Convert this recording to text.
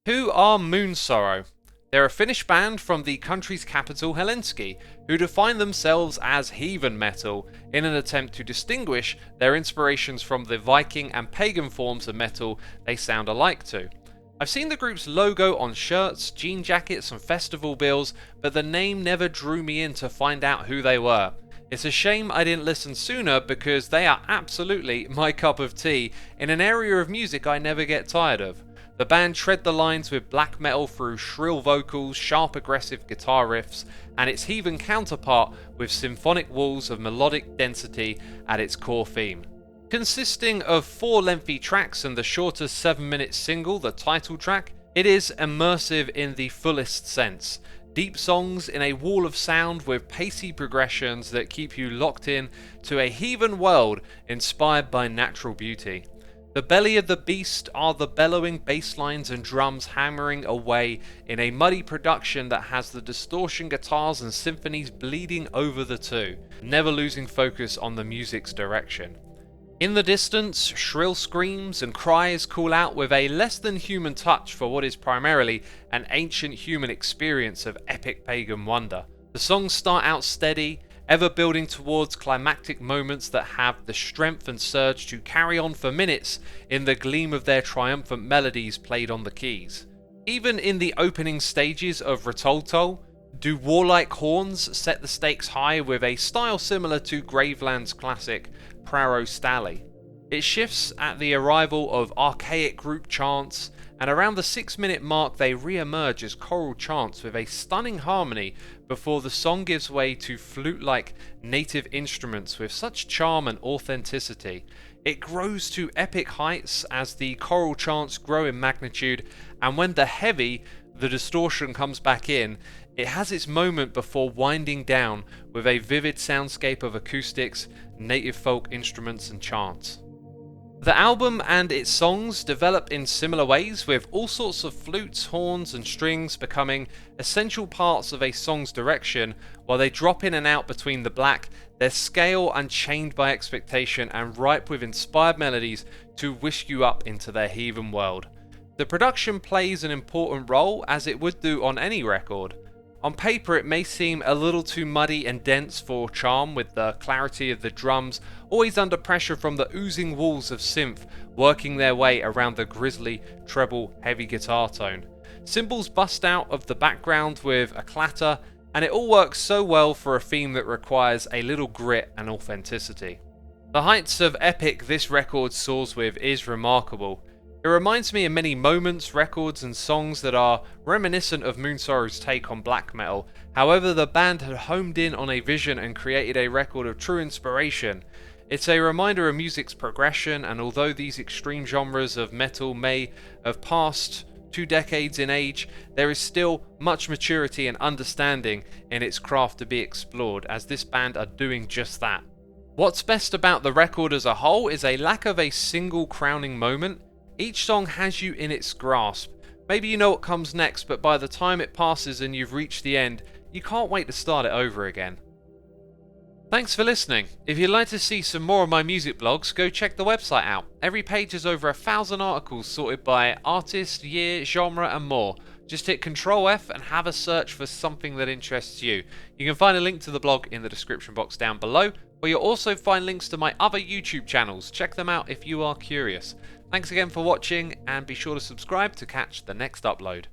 Who are Moonsorrow? They're a Finnish band from the country's capital Helsinki, who define themselves as Heathen Metal in an attempt to distinguish their inspirations from the Viking and Pagan forms of metal they sound alike to. I've seen the group's logo on shirts, jean jackets and festival bills, but the name never drew me in to find out who they were. It's a shame I didn't listen sooner because they are absolutely my cup of tea in an area of music I never get tired of. The band tread the lines with black metal through shrill vocals, sharp aggressive guitar riffs, and its heathen counterpart with symphonic walls of melodic density at its core theme. Consisting of 4 lengthy tracks and the shorter 7-minute single, the title track, it is immersive in the fullest sense. Deep songs in a wall of sound with pacey progressions that keep you locked in to a heathen world inspired by natural beauty. The belly of the beast are the bellowing bass lines and drums hammering away in a muddy production that has the distortion guitars and symphonies bleeding over the two, never losing focus on the music's direction. In the distance, shrill screams and cries call out with a less than human touch for what is primarily an ancient human experience of epic pagan wonder. The songs start out steady, ever building towards climactic moments that have the strength and surge to carry on for minutes in the gleam of their triumphant melodies played on the keys. Even in the opening stages of Rotoltol, do warlike horns set the stakes high with a style similar to Graveland's classic Prawo Stali. It shifts at the arrival of archaic group chants, and around the 6-minute mark they re-emerge as choral chants with a stunning harmony before the song gives way to flute-like native instruments with such charm and authenticity. It grows to epic heights as the choral chants grow in magnitude, and when the distortion comes back in, it has its moment before winding down with a vivid soundscape of acoustics, native folk instruments and chants. The album and its songs develop in similar ways, with all sorts of flutes, horns and strings becoming essential parts of a song's direction, while they drop in and out between the black, their scale unchained by expectation and ripe with inspired melodies to whisk you up into their heathen world. The production plays an important role, as it would do on any record. On paper it may seem a little too muddy and dense for charm, with the clarity of the drums always under pressure from the oozing walls of synth working their way around the grisly, treble, heavy guitar tone. Cymbals bust out of the background with a clatter, and it all works so well for a theme that requires a little grit and authenticity. The heights of epic this record soars with is remarkable. It reminds me in many moments, records and songs that are reminiscent of Moonsorrow's take on black metal. However, the band had homed in on a vision and created a record of true inspiration. It's a reminder of music's progression, and although these extreme genres of metal may have passed 2 decades in age, there is still much maturity and understanding in its craft to be explored, as this band are doing just that. What's best about the record as a whole is a lack of a single crowning moment. Each song has you in its grasp. Maybe you know what comes next, but by the time it passes and you've reached the end, you can't wait to start it over again. Thanks for listening. If you'd like to see some more of my music blogs, go check the website out. Every page has over 1,000 articles sorted by artist, year, genre and more. Just hit Ctrl F and have a search for something that interests you. You can find a link to the blog in the description box down below, where you'll also find links to my other YouTube channels. Check them out if you are curious. Thanks again for watching, and be sure to subscribe to catch the next upload.